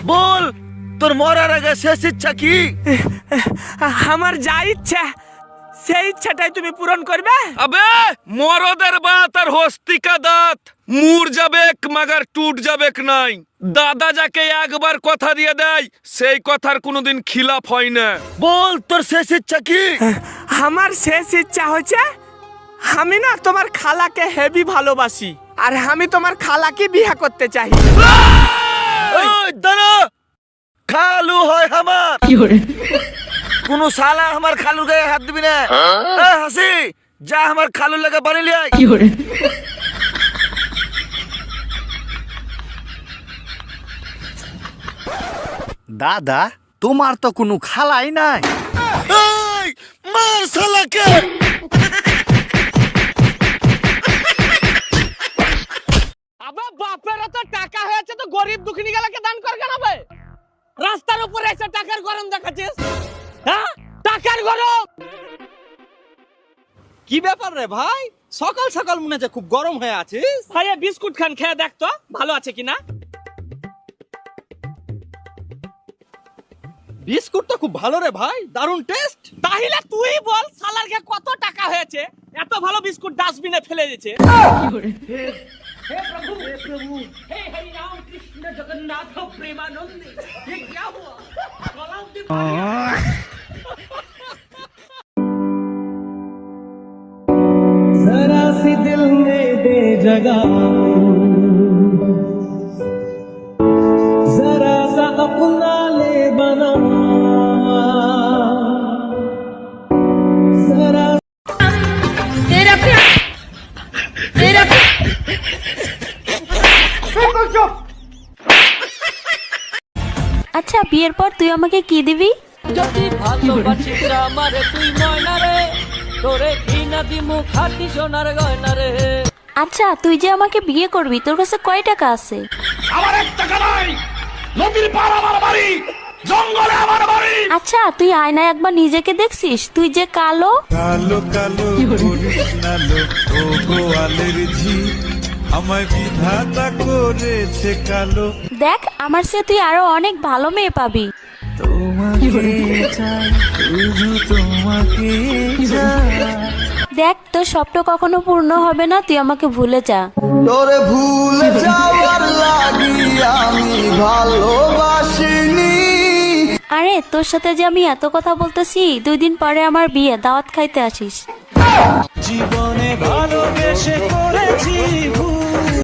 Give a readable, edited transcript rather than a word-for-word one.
বল তোর মরার আগে শেষ ইচ্ছা কি? আমার যা ইচ্ছা সেই ইচ্ছাটাই তুমি পূরণ করবে। আবে মরদের বাত আর হস্তিকা দাঁত মুর যাবেক মাগার টুট যাবেক নাই। দাদা যাকে একবার কথা দিয়ে দেয় সেই কথার কোনোদিন খিলাফ হয় না। বল তোর শেষ ইচ্ছা কি? আমার শেষ ইচ্ছা হচ্ছে আমি না তোমার খালাকে হেভি ভালোবাসি আর আমি তোমার খালাকে বিয়ে করতে চাই। ওই দাঁড়া, খালু হয় আমার। কোন শালা আমার খালুর গায়ে হাত দিবি না। হাসি যা আমার খালুর লাগে বাড়ি লিয়ে আয়। দাদা তোমার তো কোনো খালাই নাই। এই, মার শালাকে। আবে বাপের তো টাকা হয়েছে তো গরিব দুঃখিনী গেলাকে দান কর কেন বে? রাস্তার উপরে এসে টাকার গরম দেখাচ্ছিস? হ্যাঁ টাকার গরম। কি ব্যাপার রে ভাই, সকাল সকাল মনে হচ্ছে খুব গরম হয়ে আছিস। ভাই এই বিস্কুট খান খেয়ে দেখ তো ভালো আছে কিনা। বিস্কুট তো খুব ভালো রে ভাই, দারুণ টেস্ট। তাহলে তুই বল সালার কে কত টাকা হয়েছে এত ভালো বিস্কুট ডাস্টবিনে ফেলে দিয়েছে। हे प्रभु हे हरि राम कृष्ण जगन्नाथ प्रेमानंद ये क्या हुआ? जरा सी दिल में दे जगह, जरा सा अपना ले बना, जरा तेरा प्यार तेरा আচ্ছা বিয়ের পর তুই আমাকে কি দিবি? যদি ভালোবাসিস আমারে তুই ময়না রে, তোরে কি না দিমু খাটি সোনার গয়না রে। আচ্ছা তুই যে আমাকে বিয়ে করবি তোর কাছে কয় টাকা আছে? আমার এক টাকা নাই, নদীর পার আমার বাড়ি, জঙ্গলে আমার বাড়ি। আচ্ছা তুই আয়নায় একবার নিজেকে দেখছিস? তুই যে কালো। কালো কালো কৃষ্ণালো ও গোয়ালের ঝি, আমায় বিধাতা করেছে কালো। দেখ আমার চেয়ে তুই আরো অনেক ভালো মেয়ে পাবি। তোমাকে চাই, শুধু তোমাকে চাই। দেখ তোর স্বপ্ন কখনো পূর্ণ হবে না, তুই আমাকে ভুলে যা। তোরে ভুলে যাওয়ার লাগি আমি ভালোবাসিনি। আরে তোর সাথে যে আমি এত কথা বলতেছি 2 দিন পরে আমার বিয়ে, দাওয়াত খাইতে আসিস। জীবনে ভালোবেসে করেছি ভুল,